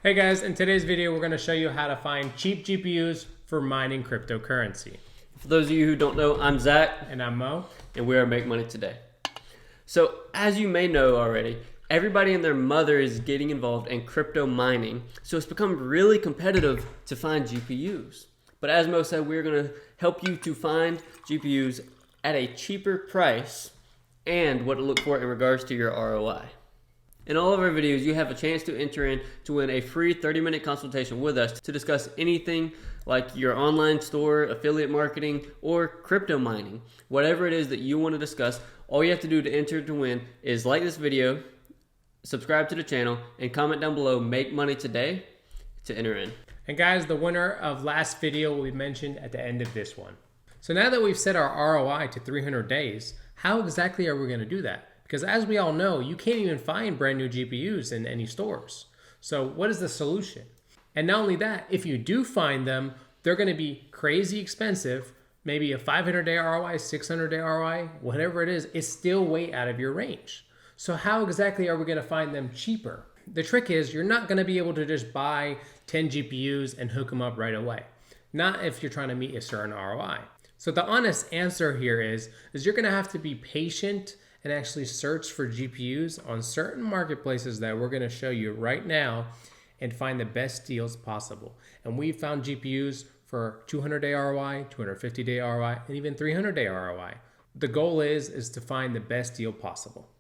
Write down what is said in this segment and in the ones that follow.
Hey guys, in today's video we're going to show you how to find cheap GPUs for mining cryptocurrency. For those of you who don't know, I'm Zach. And I'm Mo. And we are Make Money Today. So as you may know already, everybody and their mother is getting involved in crypto mining. So it's become really competitive to find GPUs. But as Mo said, we're going to help you to find GPUs at a cheaper price and what to look for in regards to your ROI. In all of our videos, you have a chance to enter in to win a free 30-minute consultation with us to discuss anything like your online store, affiliate marketing, or crypto mining. Whatever it is that you want to discuss, all you have to do to enter to win is like this video, subscribe to the channel, and comment down below, Make Money Today, to enter in. And guys, the winner of last video will be mentioned at the end of this one. So now that we've set our ROI to 300 days, how exactly are we going to do that? Because as we all know, you can't even find brand new GPUs in any stores. So what is the solution? And not only that, if you do find them, they're going to be crazy expensive. Maybe a 500-day ROI, 600-day ROI, whatever it is, it's still way out of your range. So how exactly are we going to find them cheaper? The trick is you're not going to be able to just buy 10 GPUs and hook them up right away. Not if you're trying to meet a certain ROI. So the honest answer here is you're going to have to be patient and actually search for GPUs on certain marketplaces that we're going to show you right now and find the best deals possible. And we found GPUs for 200-day ROI, 250-day ROI, and even 300-day ROI. The goal is to find the best deal possible.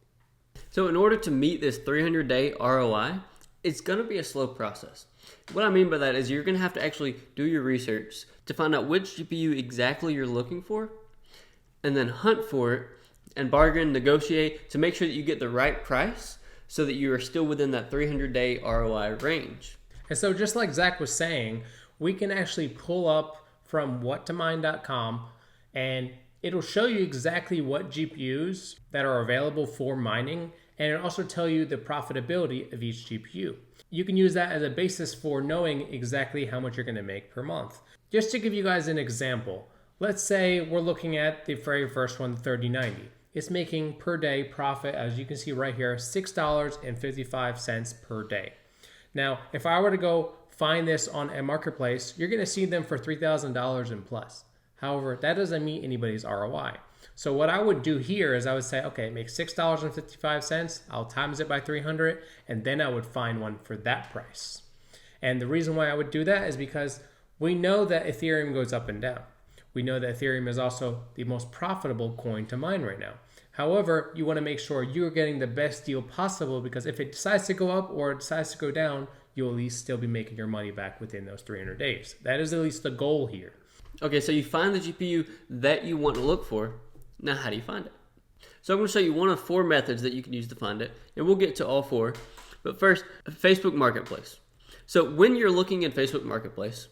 So in order to meet this 300-day ROI, it's going to be a slow process. What I mean by that is you're going to have to actually do your research to find out which GPU exactly you're looking for, and then hunt for it and bargain, negotiate to make sure that you get the right price so that you are still within that 300-day ROI range. And so just like Zach was saying, we can actually pull up from whattomine.com and it'll show you exactly what GPUs that are available for mining, and it'll also tell you the profitability of each GPU. You can use that as a basis for knowing exactly how much you're going to make per month. Just to give you guys an example, let's say we're looking at the very first one, the 3090. It's making per day profit, as you can see right here, $6.55 per day. Now, if I were to go find this on a marketplace, you're going to see them for $3,000 and plus. However, that doesn't meet anybody's ROI. So what I would do here is I would say, okay, make $6.55. I'll times it by 300, and then I would find one for that price. And the reason why I would do that is because we know that Ethereum goes up and down. We know that Ethereum is also the most profitable coin to mine right now. However, you want to make sure you're getting the best deal possible, because if it decides to go up or it decides to go down, you'll at least still be making your money back within those 300 days. That is at least the goal here. Okay, so you find the GPU that you want to look for. Now, how do you find it? So I'm going to show you one of 4 methods that you can use to find it, and we'll get to all 4. But first, Facebook Marketplace. So when you're looking at Facebook Marketplace,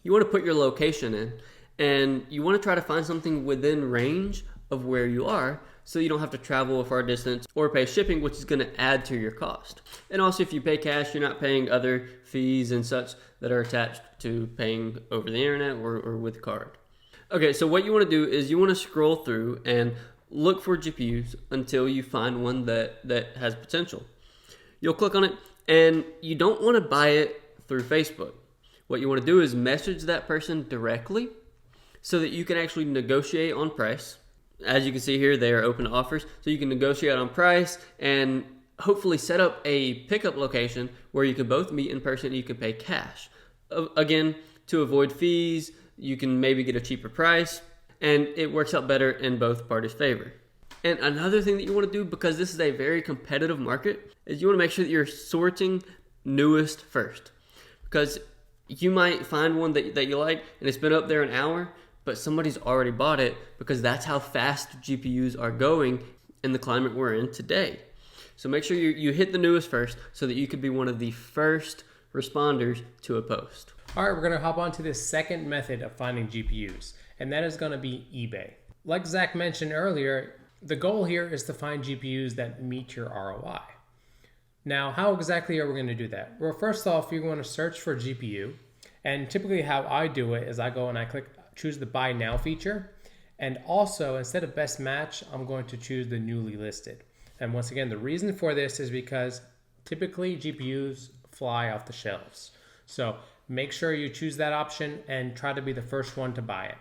you want to put your location in, and you want to try to find something within range of where you are, so you don't have to travel a far distance or pay shipping, which is going to add to your cost. And also, if you pay cash, you're not paying other fees and such that are attached to paying over the internet or with card. Okay, so what you want to do is you want to scroll through and look for GPUs until you find one that has potential. You'll click on it, and you don't want to buy it through Facebook. What you want to do is message that person directly so that you can actually negotiate on price. As you can see here, they are open to offers, so you can negotiate on price and hopefully set up a pickup location where you can both meet in person and you can pay cash. Again, to avoid fees, you can maybe get a cheaper price, and it works out better in both parties' favor. And another thing that you want to do, because this is a very competitive market, is you want to make sure that you're sorting newest first. Because you might find one that you like and it's been up there an hour, but somebody's already bought it, because that's how fast GPUs are going in the climate we're in today. So make sure you hit the newest first so that you could be one of the first responders to a post. All right, we're going to hop on to this second method of finding GPUs, and that is going to be eBay. Like Zach mentioned earlier, the goal here is to find GPUs that meet your ROI. Now, how exactly are we going to do that? Well, first off, you're going to search for GPU, and typically how I do it is I go and I choose the buy now feature, and also instead of best match, I'm going to choose the newly listed. And once again, the reason for this is because typically GPUs fly off the shelves. So make sure you choose that option and try to be the first one to buy it.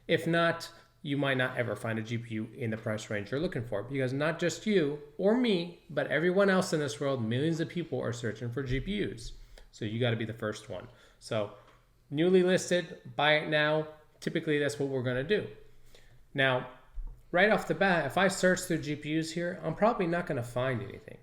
If not, you might not ever find a GPU in the price range you're looking for, because not just you or me, but everyone else in this world, millions of people are searching for GPUs. So you got to be the first one. So newly listed, buy it now. Typically, that's what we're going to do. Now, right off the bat, if I search through GPUs here, I'm probably not going to find anything.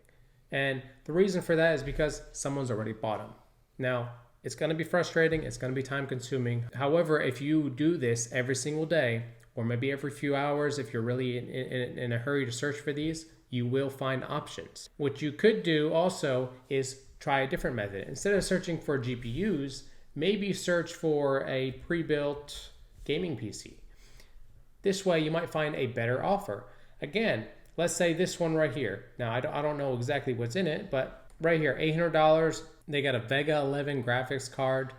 And the reason for that is because someone's already bought them. Now, it's going to be frustrating. It's going to be time consuming. However, if you do this every single day, or maybe every few hours, if you're really in a hurry to search for these, you will find options. What you could do also is try a different method. Instead of searching for GPUs, maybe search for a pre-built gaming PC. This way you might find a better offer. Again, let's say this one right here. Now, I don't know exactly what's in it, but right here, $800, they got a Vega 11 graphics card.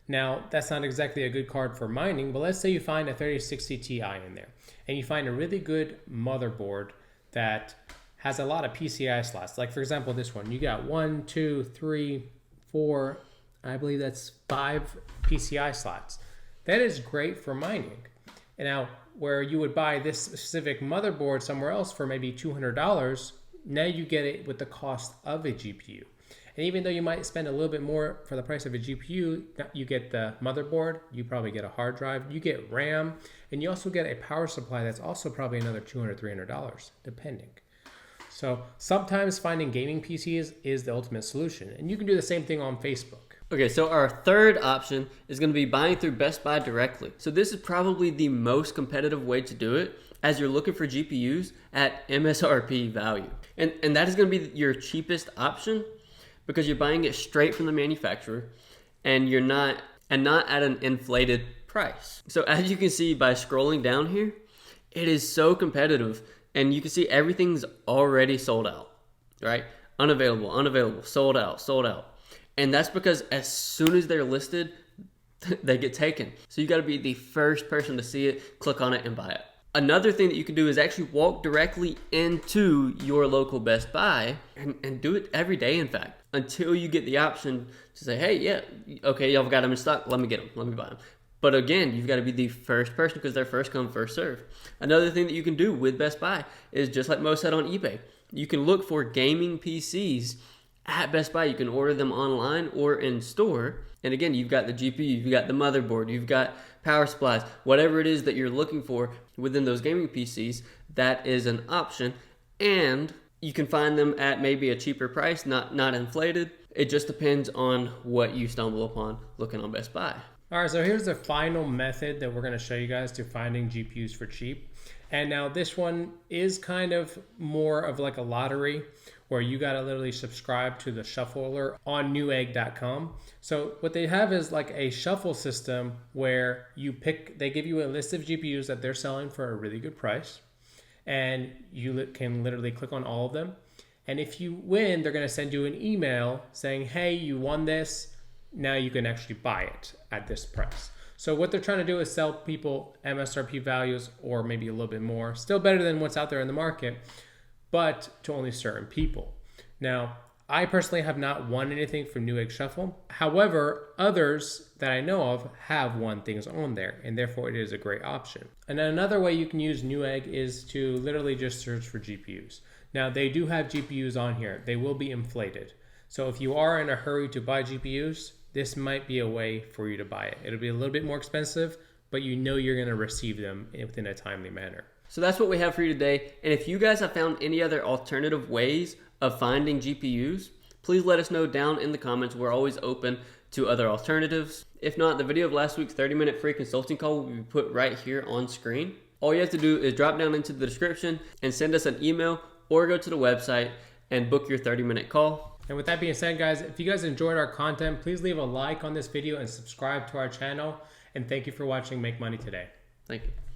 Now, that's not exactly a good card for mining, but let's say you find a 3060 Ti in there, and you find a really good motherboard that has a lot of PCI slots. Like, for example, this one, you got 1, 2, 3, 4, I believe that's 5 PCI slots. That is great for mining. And now, where you would buy this specific motherboard somewhere else for maybe $200, now you get it with the cost of a GPU. And even though you might spend a little bit more for the price of a GPU, you get the motherboard, you probably get a hard drive, you get RAM, and you also get a power supply that's also probably another $200, $300, depending. So sometimes finding gaming PCs is the ultimate solution. And you can do the same thing on Facebook. Okay, so our third option is going to be buying through Best Buy directly. So this is probably the most competitive way to do it, as you're looking for GPUs at MSRP value. And that is going to be your cheapest option, because you're buying it straight from the manufacturer, and not at an inflated price. So as you can see by scrolling down here, it is so competitive, and you can see everything's already sold out, right? Unavailable, sold out. And that's because as soon as they're listed, they get taken. So you got to be the first person to see it, click on it, and buy it. Another thing that you can do is actually walk directly into your local Best Buy and do it every day, in fact, until you get the option to say, hey, yeah, okay, y'all got them in stock. Let me get them. Let me buy them. But again, you've got to be the first person, because they're first come, first serve. Another thing that you can do with Best Buy is, just like Mo said on eBay, you can look for gaming PCs at Best Buy. You can order them online or in store. And again, you've got the GPU, you've got the motherboard, you've got power supplies, whatever it is that you're looking for within those gaming PCs, that is an option. And you can find them at maybe a cheaper price, not inflated. It just depends on what you stumble upon looking on Best Buy. All right, so here's the final method that we're going to show you guys to finding GPUs for cheap. And now this one is kind of more of like a lottery, where you got to literally subscribe to the shuffle alert on Newegg.com. So what they have is like a shuffle system where they give you a list of GPUs that they're selling for a really good price, and you can literally click on all of them. And if you win, they're going to send you an email saying, hey, you won this. Now you can actually buy it at this price. So what they're trying to do is sell people MSRP values, or maybe a little bit more. Still better than what's out there in the market, but to only certain people. Now, I personally have not won anything from Newegg Shuffle. However, others that I know of have won things on there, and therefore it is a great option. And another way you can use Newegg is to literally just search for GPUs. Now, they do have GPUs on here. They will be inflated. So if you are in a hurry to buy GPUs, this might be a way for you to buy it. It'll be a little bit more expensive, but you know you're going to receive them within a timely manner. So that's what we have for you today. And if you guys have found any other alternative ways of finding GPUs, please let us know down in the comments. We're always open to other alternatives. If not, the video of last week's 30-minute free consulting call will be put right here on screen. All you have to do is drop down into the description and send us an email, or go to the website and book your 30-minute call. And with that being said, guys, if you guys enjoyed our content, please leave a like on this video and subscribe to our channel. And thank you for watching Make Money Today. Thank you.